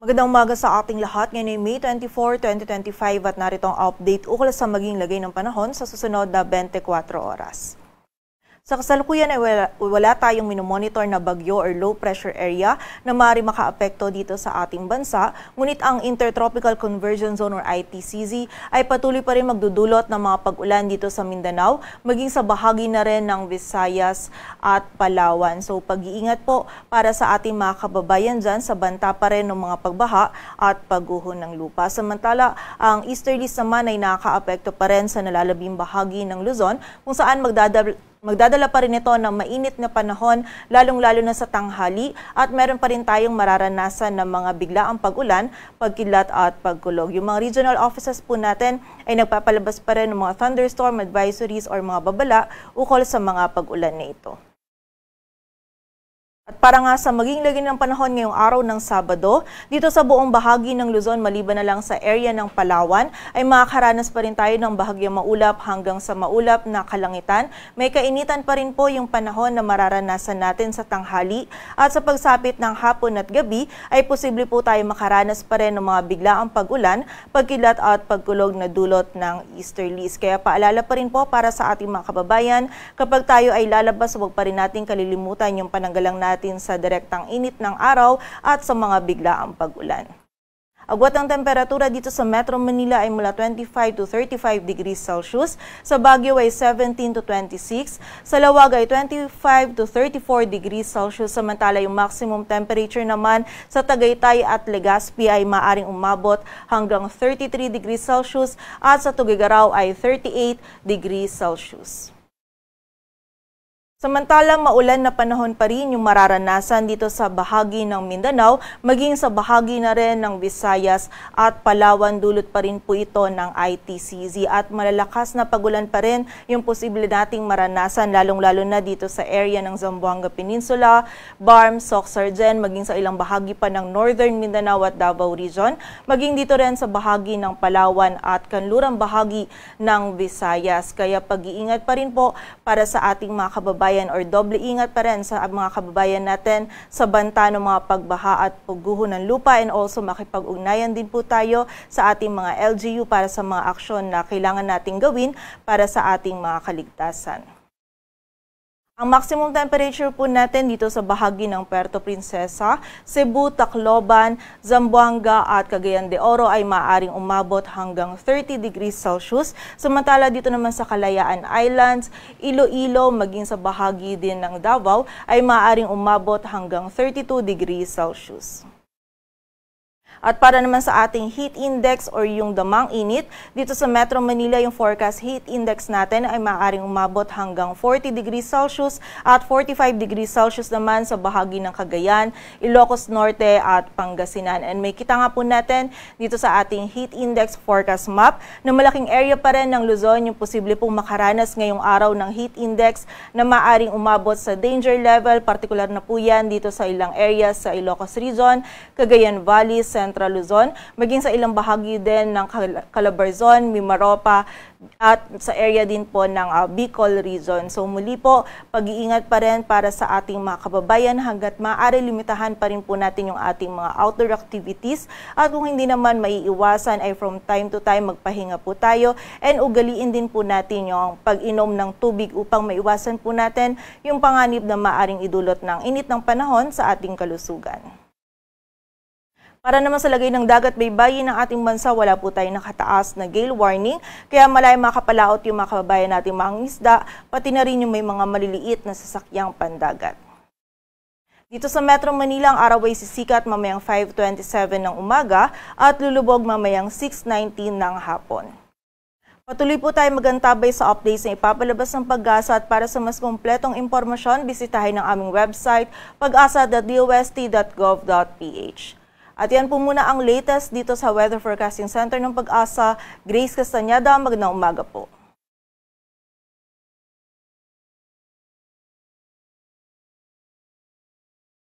Magandang umaga sa ating lahat. Ngayon ay May 24, 2025 at narito ang update ukol sa maging lagay ng panahon sa susunod na 24 oras. Sa kasalukuyan ay wala tayong minomonitor na bagyo or low pressure area na maaari makaapekto dito sa ating bansa, ngunit ang Intertropical Convergence Zone or ITCZ ay patuloy pa rin magdudulot ng mga pag-ulan dito sa Mindanao, maging sa bahagi na rin ng Visayas at Palawan. So pag-iingat po para sa ating mga kababayan dyan sa banta pa rin ng mga pagbaha at pagguho ng lupa. Samantala, ang easterlies naman ay nakakaapekto pa rin sa nalalabing bahagi ng Luzon kung saan magdadala pa rin ito ng mainit na panahon, lalong-lalo na sa tanghali at meron pa rin tayong mararanasan ng mga biglaang pag-ulan, pagkidlat at pagkulog. Yung mga regional offices po natin ay nagpapalabas pa rin ng mga thunderstorm advisories or mga babala ukol sa mga pag-ulan na ito. At para nga sa maging lagay ng panahon ngayong araw ng Sabado, dito sa buong bahagi ng Luzon maliban na lang sa area ng Palawan, ay makakaranas pa rin tayo ng bahagyang maulap hanggang sa maulap na kalangitan. May kainitan pa rin po yung panahon na mararanasan natin sa tanghali at sa pagsapit ng hapon at gabi ay posible po tayo makaranas pa rin ng mga biglaang pag-ulan, pagkilat at pagkulog na dulot ng easterlies. Kaya paalala pa rin po para sa ating mga kababayan, kapag tayo ay lalabas, huwag pa rin natin kalilimutan yung pananggalang natin sa direktang init ng araw at sa mga biglaang pag-ulan. Agwat ang temperatura dito sa Metro Manila ay mula 25 to 35 degrees Celsius, sa Baguio ay 17 to 26, sa Lawag ay 25 to 34 degrees Celsius, samantala yung maximum temperature naman sa Tagaytay at Legazpi ay maaring umabot hanggang 33 degrees Celsius at sa Tuguegarao ay 38 degrees Celsius. Samantalang maulan na panahon pa rin yung mararanasan dito sa bahagi ng Mindanao, maging sa bahagi na rin ng Visayas at Palawan, dulot pa rin po ito ng ITCZ at malalakas na pagulan pa rin yung posible nating maranasan, lalong-lalo na dito sa area ng Zamboanga Peninsula, Barm, Soc-Sargen, maging sa ilang bahagi pa ng Northern Mindanao at Davao Region, maging dito rin sa bahagi ng Palawan at kanlurang bahagi ng Visayas. Kaya pag-iingat pa rin po para sa ating mga kababayan or doble ingat pa rin sa mga kababayan natin sa banta ng mga pagbaha at pagguho ng lupa, and also makipag-ugnayan din po tayo sa ating mga LGU para sa mga aksyon na kailangan nating gawin para sa ating mga kaligtasan. Ang maximum temperature po natin dito sa bahagi ng Puerto Princesa, Cebu, Tacloban, Zamboanga at Cagayan de Oro ay maaaring umabot hanggang 30 degrees Celsius. Samantala dito naman sa Kalayaan Islands, Iloilo, maging sa bahagi din ng Davao ay maaaring umabot hanggang 32 degrees Celsius. At para naman sa ating heat index or yung damang init, dito sa Metro Manila yung forecast heat index natin ay maaaring umabot hanggang 40 degrees Celsius at 45 degrees Celsius naman sa bahagi ng Cagayan, Ilocos Norte at Pangasinan. And may kita nga po natin dito sa ating heat index forecast map na malaking area pa rin ng Luzon yung posible pong makaranas ngayong araw ng heat index na maaaring umabot sa danger level, partikular na po yan dito sa ilang areas sa Ilocos Region, Cagayan Valley, Central Luzon, maging sa ilang bahagi din ng Calabarzon, Mimaropa at sa area din po ng Bicol Region. So muli po, pag-iingat pa rin para sa ating mga kababayan hanggat maaari limitahan pa rin po natin yung ating mga outdoor activities at kung hindi naman maiiwasan ay from time to time magpahinga po tayo and ugaliin din po natin yung pag-inom ng tubig upang maiwasan po natin yung panganib na maaring idulot ng init ng panahon sa ating kalusugan. Para naman sa lagay ng dagat baybayin ng ating bansa, wala po tayong nakataas na gale warning, kaya malay makapalaot yung mga kababayan nating mga isda, pati na rin yung may mga maliliit na sasakyang pandagat. Dito sa Metro Manila, ang araw ay sisikat mamayang 5:27 ng umaga at lulubog mamayang 6:19 ng hapon. Patuloy po tayo magantabay sa updates na ipapalabas ng Pag-asa at para sa mas kompletong impormasyon, bisitahin ang aming website pag-asa.dost.gov.ph. At yan po muna ang latest dito sa Weather Forecasting Center ng Pag-asa. Grace Castañeda, magandang umaga po.